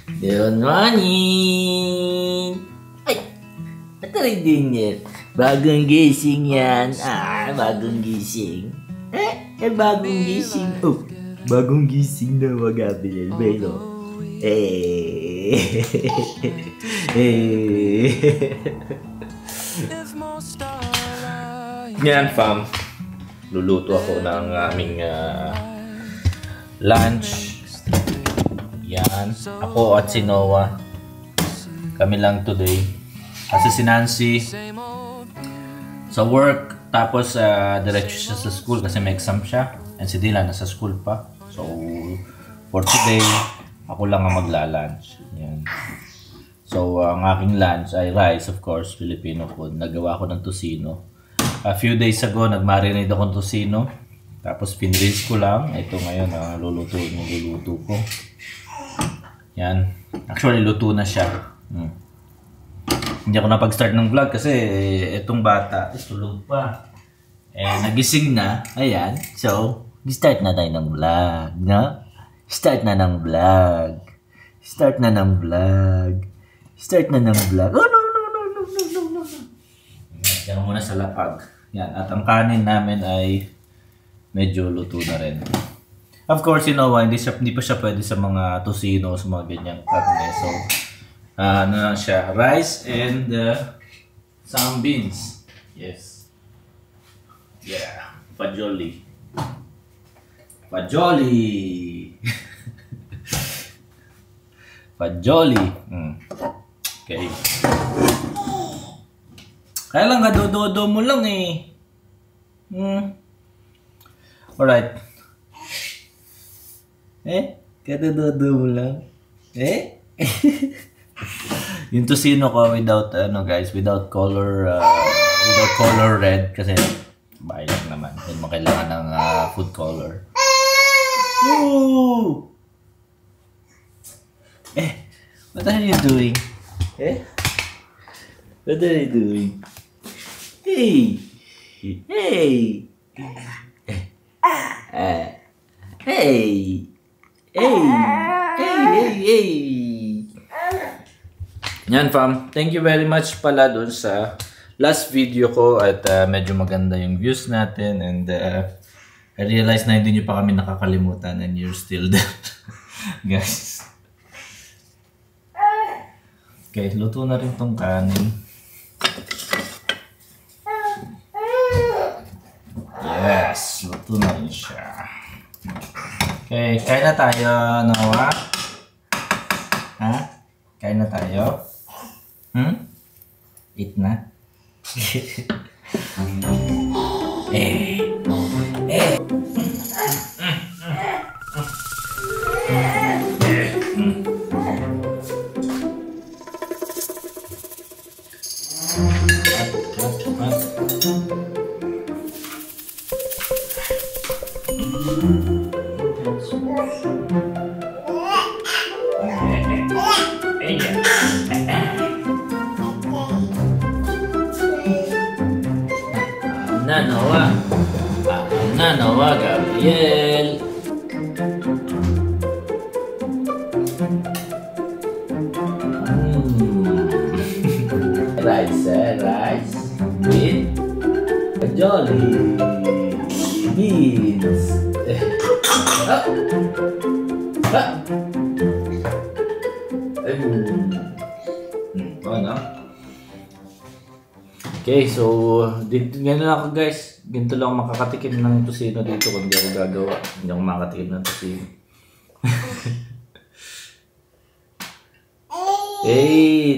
Good morning! Ay! Ito rin din yan. Bagong gising yan. Bagong gising. Bagong gising. Oh, bagong gising na magabi yan. Belo. Yan, fam. Luluto ako ng aming lunch. Yan. Ako at si Noah. Kami lang today. Kasi si Nancy sa work. Tapos diretso siya sa school kasi may exam siya. And si Dylan nasa school pa. So for today, ako lang ang magla-lunch. Yan. So ang aking lunch ay rice, of course, Filipino food. Nagawa ko ng tocino. A few days ago, nag-marinate ako ng tocino. Tapos pinrelease ko lang. Ito ngayon, luluto ko. Yan. Actually, luto na siya. Hindi ako napag-start ng vlog kasi itong bata is tulog pa. Nagising na. Ayan. So, start na tayo ng vlog. No? Start na ng vlog. Start na ng vlog. Start na ng vlog. Oh, no. Yan muna sa lapag. Yan. At ang kanin namin ay medyo luto na rin. Of course, you know, hindi pa siya pwede sa mga tocino, sa mga ganyang karne. So, ano siya, rice and some beans. Yes. Yeah. Fajoli. Fajoli. Okay. Kaya lang, kadodo mo lang eh. Alright. Kadodo mo lang. Yung tocino ko without without color red kasi bahay lang naman. Hindi mo kailangan ng food color. Woo! What are you doing? What are you doing? Hey! Yan, fam. Thank you very much pala dun sa last video ko at medyo maganda yung views natin and I realized na hindi nyo pa kami nakakalimutan and you're still there. Guys. Okay, luto na rin tong kanin. Yes, luto na rin siya. Okay, kain na tayo, Noah. Kain na tayo? Eat na? Noah, Gabriel. Rice with fajoli, beans. Okay, so ganyan lang ako guys. Ganito lang makakatikim ng tocino dito kung hindi ako gagawa. Hindi ako makakatikim ng tocino.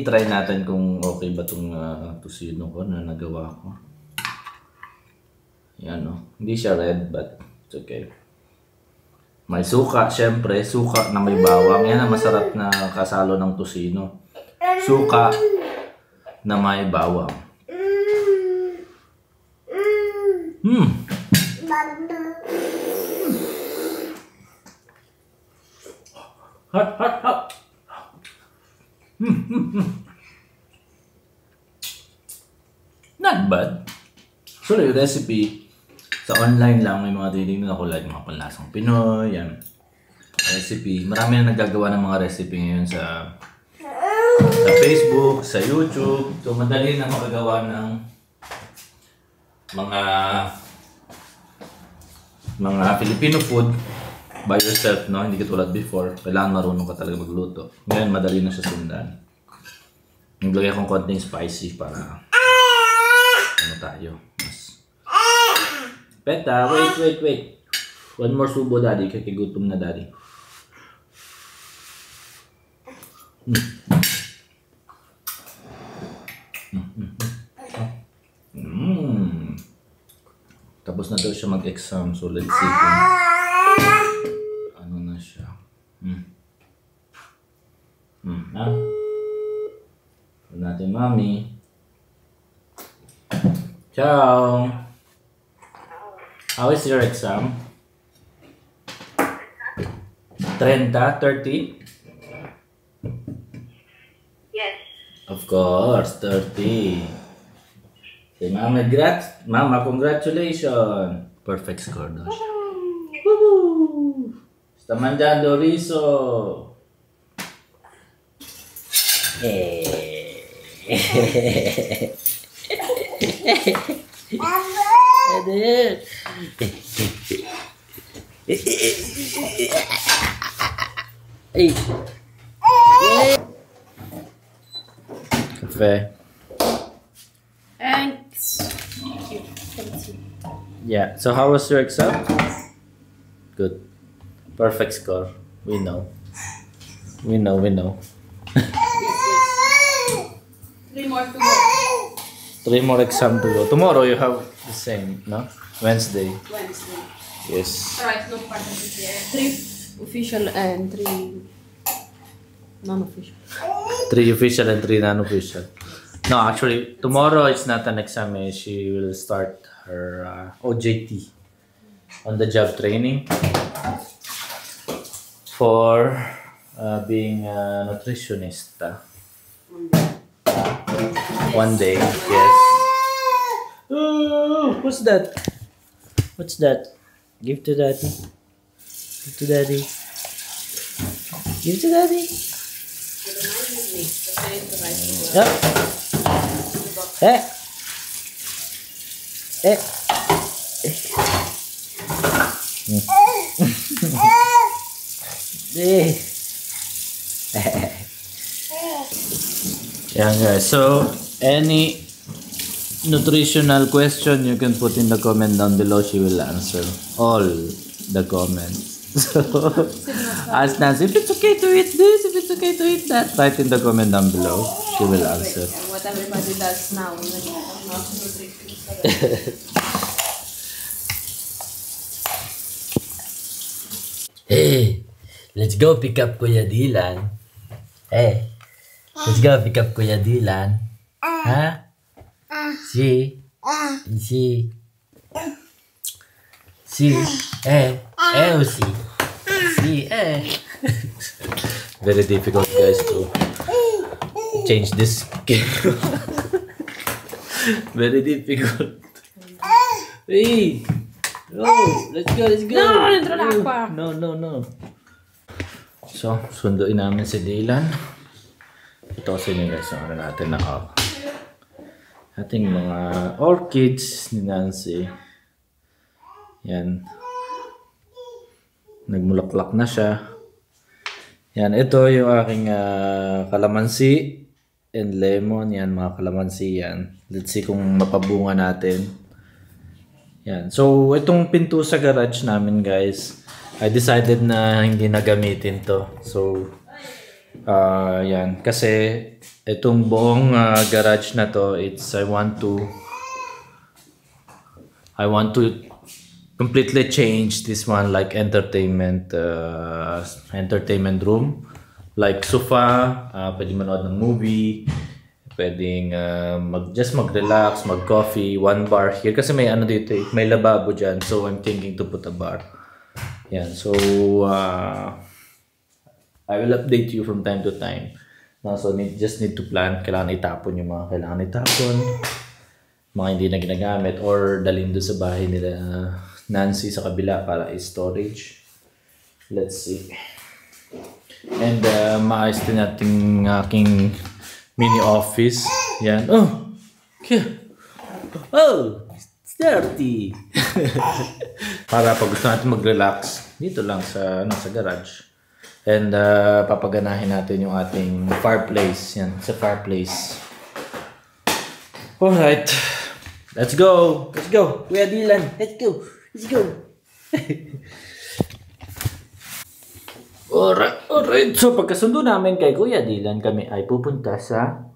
Try natin kung okay ba itong tocino ko na nagawa ko. Yan o. Hindi siya red but it's okay. May suka, syempre. Suka na may bawang. Yan ang masarap na kasalo ng tocino. Suka na may bawang. Hot. Not bad. So, yung recipe sa online lang may mga titignan ako like mga panlasang Pinoy, yan. recipe. Marami na naggagawa ng mga recipe ngayon sa Facebook, sa YouTube. So madali na makagawa ng mga Filipino food by yourself, no? Hindi katulad before. Kailangan marunong ka talaga magluto. Ngayon, madali na siya sundan. Naglagay akong konting spicy para ano tayo. Mas... Peta, wait. One more subo, daddy. Kakigutom na, daddy. Tapos na daw siya mag-exam, so let's see kung ano na siya. Ha? Ano natin, mami? Ciao! How is your exam? 30? Yes. Of course, 30. Say, Mama, congratulations! Perfect score daw siya. Woohoo! Sta mangiando riso! Cafe. Thanks. Yeah, so how was your exam? Good. Perfect score. We know. We know. Yes. 3 more to go. 3 more exam to go. Tomorrow you have the same, no? Wednesday. Yes. Alright, no part of it here. 3 official and 3 non-official. 3 official and 3 non-official. No, actually, tomorrow it's not an exam. She will start her OJT, on the job training, for being a nutritionist. One day, yes. Oh, what's that? What's that? Give to daddy. Give to daddy. Give to daddy. Yep. Eh. Yeah, guys. So, any nutritional question you can put in the comment down below. She will answer all the comments. So, ask Nancy if it's okay to eat this, if it's okay to eat that. Write in the comment down below. She will answer. And what everybody does now when you not nutrition. Hey, let's go pick up Kuya Dylan. Hey, let's go pick up Kuya Dylan. Huh? See? See, Very difficult, guys, to change this game. Very difficult. Hey! Oh, let's go. No, dentro l'acqua. No. So, sunduin namin si Dylan. Ito kasi nyo guys, ano natin na ating mga orchids ni Nancy. Yan. Nagmulaklak na siya. Yan, ito yung aking kalamansi and lemon. Yan, mga kalamansi yan. Let's see kung mapabunga natin. Yan. So, itong pinto sa garage namin, guys, I decided na hindi na gamitin to. So, yan. Kasi, itong buong garage na to, I want to completely change this one, like entertainment room. Like sofa, pwede manood ng movie, pwedeng just mag-relax, mag-coffee, 1 bar here. Kasi may ano dito, may lababo dyan. So, I'm thinking to put a bar. Yan. So, I will update you from time to time. No, so, just need to plan. Kailangan itapon yung mga kailangan itapon. Mga hindi na ginagamit or dalhin doon sa bahay nila Nancy sa kabila para i-storage. Let's see. And maayos din natin aking mini office. Yan. Oh! Oh! It's dirty! Para pag gusto natin mag-relax, dito lang sa garage. And papaganahin natin yung ating fireplace. Yan, sa fireplace. Alright. Let's go! Let's go! Kuya Dylan, let's go! Let's go! Alright. So, pagkasundo namin kay Kuya Dylan, kami ay pupunta sa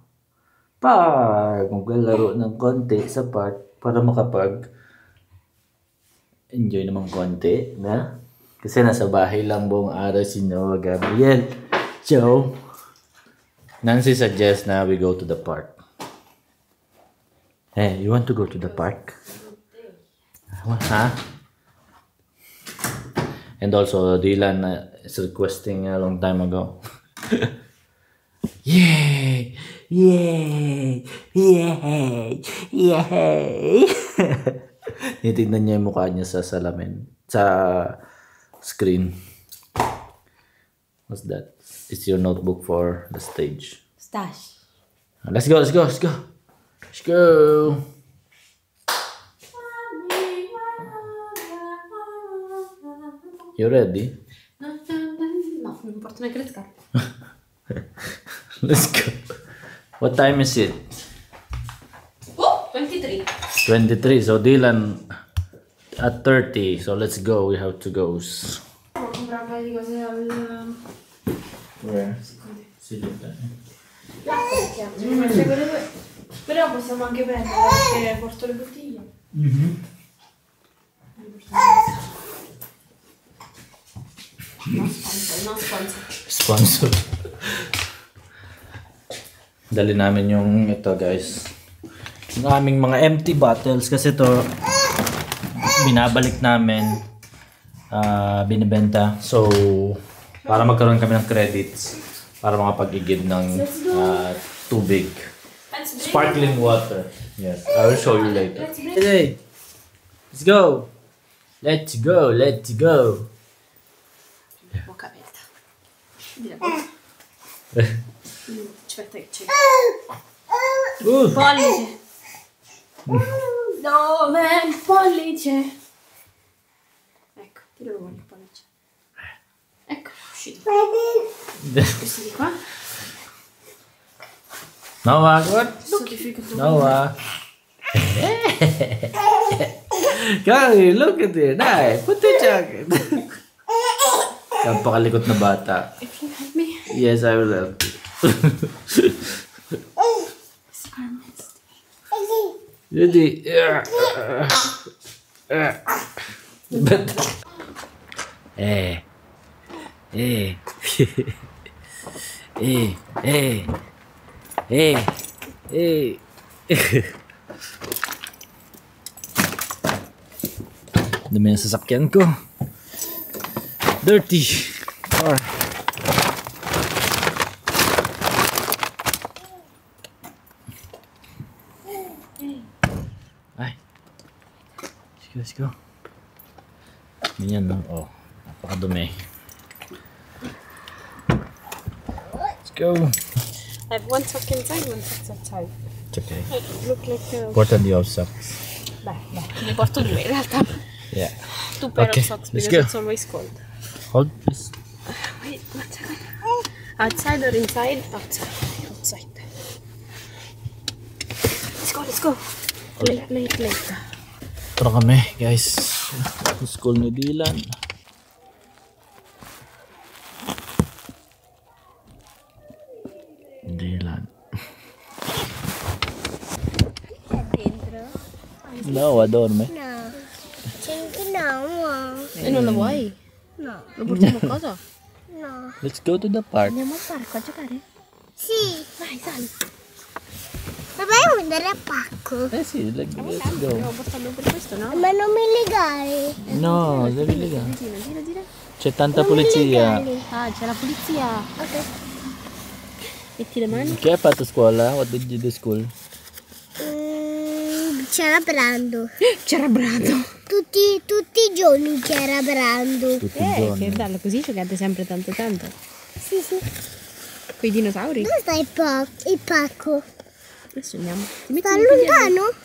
park. Maglalaro ng konti sa park para enjoy naman konti, na? Kasi nasa bahay lang buong araw si Noah Gabriel. So, Nancy suggests na we go to the park. Hey, you want to go to the park? Huh? And also, Dylan is requesting a long time ago. Yay! Yay! Yay! Yay! Titignan niya yung mukha niya sa salamin. Sa screen. What's that? It's your notebook for the stage. Stash. Let's go, let's go, let's go. Let's go. You ready? No, non importa neanche le scarpe. Let's go. What time is it? Oh, 23. 23. So Dylan at 30. So let's go. We have to go. Devo comprare un paio di cose al... Where? Sì, L'acqua, quelle due. Però possiamo anche prendere perché porto le bottiglie. No sponsor. Sponsor. Dali namin yung ito, guys. Yung aming mga empty bottles kasi to binabalik namin, binibenta. So, para magkaroon kami ng credits para makapag-igib ng tubig. Sparkling water. Yes, I will show you later. Hey, let's go. Let's go. Let's go. Bocca aperta. Di la bocca. Aspetta che c'è. Pollice. Dove è il pollice? Ecco, tiralo fuori il pollice. Ecco, è uscito. Questo di qua. Noah, what? Certificato. Noah. Kari, look at it. Dai, put the jacket. Kapakalikot na bata. If you help me. Yes, I will help you. This arm is... Jadi, dami ng sasakyan ko. Dirty. Ay. Let's go. Ganyan, no? Oh, napakadumi. Let's go. I have one sock inside, one sock outside. It's okay. I look like a... Important you have socks. Beh, ne porto due in realtà. Yeah. Two pair Okay, of socks let's because go. it's always cold. Hold, please. Wait, one second. Outside or inside? Outside. Outside. Let's go. Okay. Late. Tara kami, guys. Sa school ni Dylan. Dentro? No, dorme. No. Senti no. E non la vuoi? No. Lo portiamo a casa? No. Let's go to the park. Andiamo al parco a giocare? Sì. Vai, sali. Papà vuoi andare a pacco? Eh sì, let's go. Devo portarlo per questo, no? Ma non mi legare. No, devi legare. Gira. C'è tanta polizia. Ah, c'è la polizia. Ok. Metti le mani. Che hai fatto a scuola? What did you do at school? C'era Brando. C'era Brando. Tutti i giorni c'era Brando. Tutti i giorni. Che bello, così giocate sempre tanto. Sì, sì. Quei dinosauri? Dove sta il pacco? Adesso andiamo. Ti metti Sta i piedi lontano? dietro?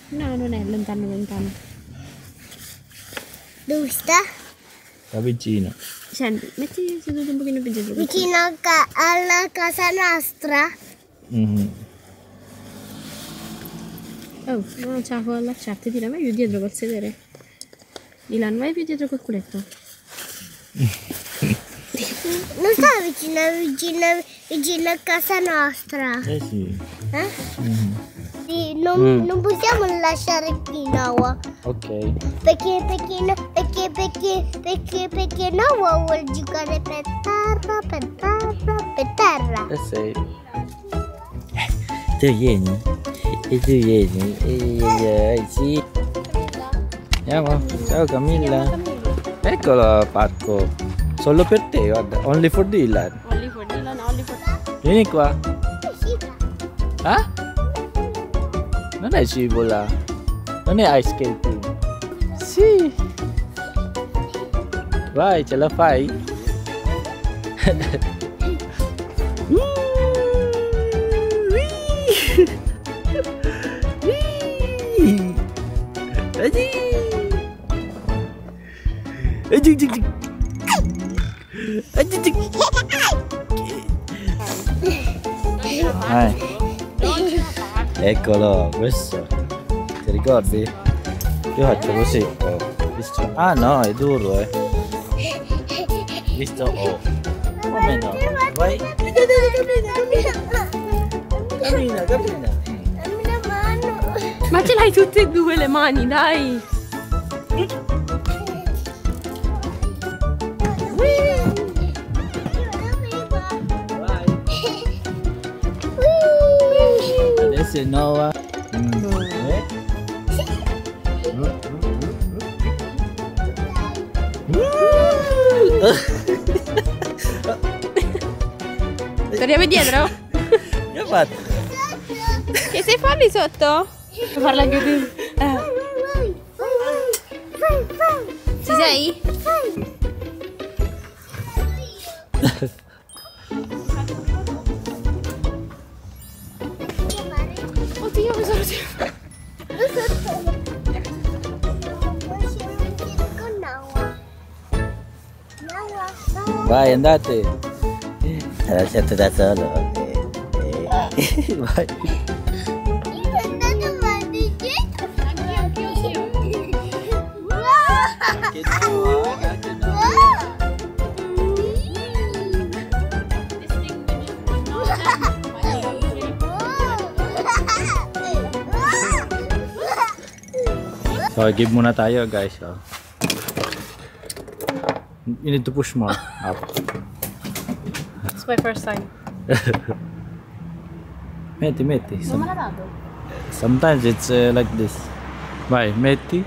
No, non è lontano, lontano. Dove sta? Sta vicino. Senti, metti seduto un pochino più dietro. Vicino alla casa nostra? Oh, non ce la può allacciarti, tira, vai più dietro col sedere. Dylan, vai più dietro col culetto. Non sta vicino a casa nostra. Eh sì. Eh? Sì, non possiamo lasciare qui Noah. Ok. Perché Noah vuole giocare per terra. Eh sì. Tu vieni? E tu vieni? Sì. Andiamo. Ciao Camilla. Eccolo Pacco. Solo per te, guarda. Only for Dylan. Only for Dylan, only for... Vieni qua. Ah? Non è scivola. Non è ice skating. Sì. Vai, ce la fai? Eccolo, questo. Ti ricordi? Io faccio così. Oh. Visto? Ah no, è duro, Visto? Oh. Come no? Vai. Cammina. Dammi la mano. Ma ce l'hai tutte e due le mani, dai! Adesso è Noah. Torniamo dietro? Che hai fatto? Che sei farli sotto? Parla anche tu. Ci sei? Oddio, cosa lo devo fare? Vai, andate. Lasciate da solo. Vai. So, give muna tayo guys. Oh. You need to push more up. It's my first time. Metti. Non me l'ha dato? Sometimes it's like this. Vai, metti.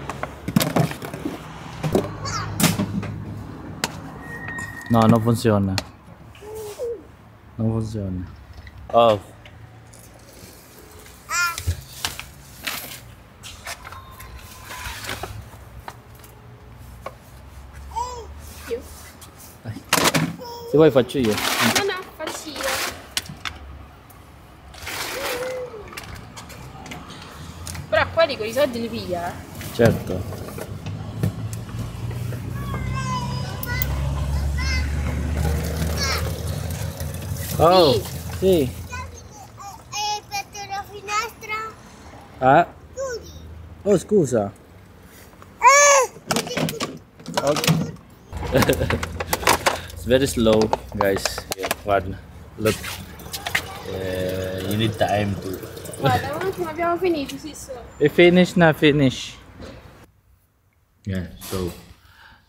No, non funziona. Non funziona. Off. Io? Se vuoi faccio io. No, faccio io. Però quelli con i soldi li piglia. Certo. Oh, sì. Hai aperto la finestra? Ah, Chiudi. oh scusa. Okay. It's very slow, guys. Yeah, one. Look. You need time to. Guarda, un attimo, abbiamo finito, sì. Finish na, finish. Yeah, so.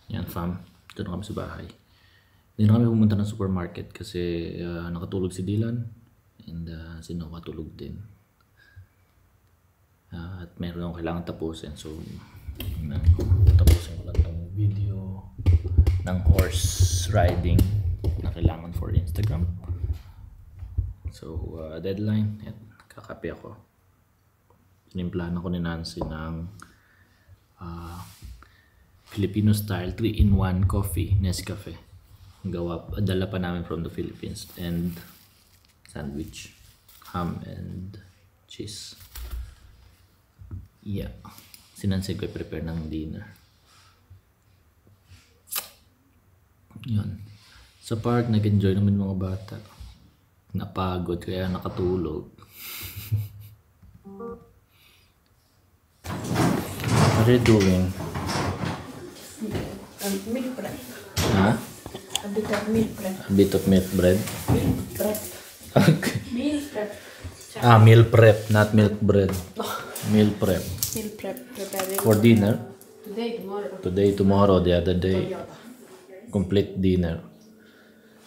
Yan fam. Ito na kami sa bahay. Hindi na kami pumunta ng supermarket kasi nakatulog si Dylan and si Noah tulog din. At meron akong kailangan tapusin, so tapusin ko lang itong video ng horse riding na kailangan for Instagram. So deadline, at kakape ako. Sinimplahan ako ni Nancy ng Filipino style 3-in-1 coffee, Nescafe. Dala pa namin from the Philippines. And sandwich. Ham and cheese. Yeah. Si Nancy ko prepare ng dinner. Yun. Sa park, nag-enjoy naman yung mga bata. Napagod kaya nakatulog. What are you doing? Milk bread. Huh? A bit of milk bread. A bit of milk bread? Milk bread. Okay. Meal prep. Meal prep, not milk bread. Meal prep. Meal prep. Preparing For dinner? today, tomorrow. Today, tomorrow, the other day. Complete dinner.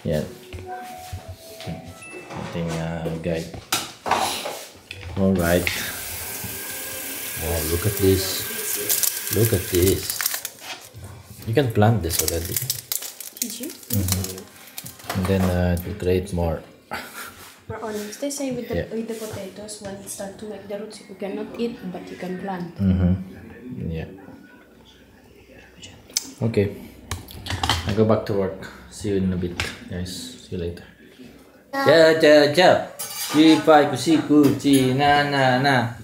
Yeah. Ating guide. Alright. Oh, look at this. Look at this. You can plant this already. Did you? And then to create more. For honest, they say with the potatoes, when it start to make the roots, you cannot eat, but you can plant. Yeah. Okay. I go back to work. See you in a bit, guys. See you later. Ciao, ciao, ciao. Ci fai così, cuci, na, na, na.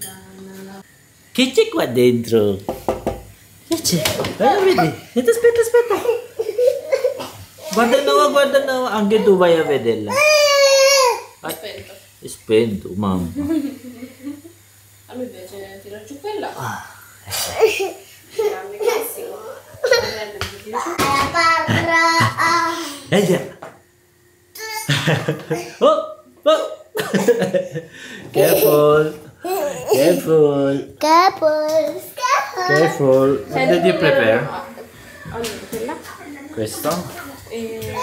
Che c'è qua dentro? Che c'è? Vedi? Aspetta, aspetta. Guarda Noah, anche tu vai a vederla. Spento. È spento, mamma. A lui piace tirare giù quella. Grande classico. Già. Oh, oh. Careful. Careful. Careful. What did you prepare? Allora, quella. Questo? Quello.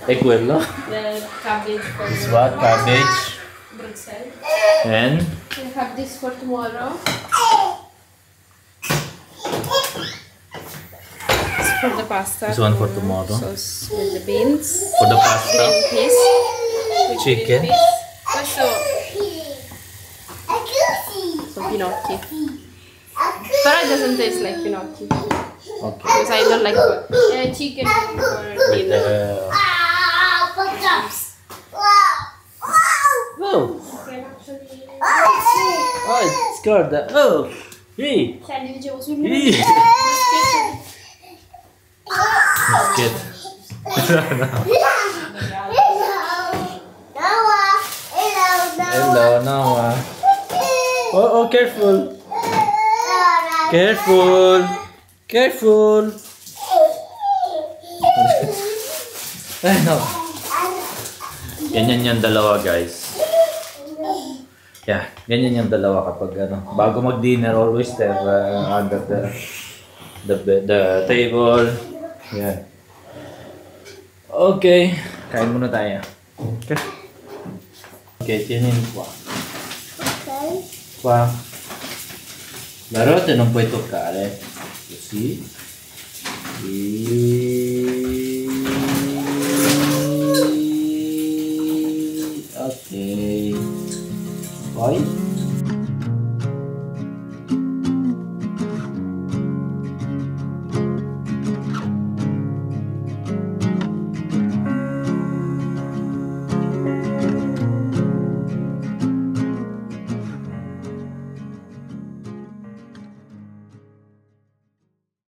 E quello? The cabbage for This what? Cabbage. Brussels. And? We have this for tomorrow. It's for the pasta. This one for tomorrow. Sauce with the beans. For the pasta. Green peas. With Chicken. green peas. Questo sono pinocchi. Però it doesn't taste like pinocchi. Okay. Because I don't like chicken for With dinner. Oh! Can actually... Oh, it's scared. Oh! Hey! Cioè, gli dicevo sul Hey! Biscuit. Hello, Noah. Oh, careful. Careful. Careful. Ay, no. Ganyan yung dalawa, guys. Yeah, ganyan yung dalawa kapag bago mag-dinner, always they're under the table. Yeah. Okay, kain muna tayo. Okay. Okay, tienen qua. Qua. La ruota non puoi toccare. Così. E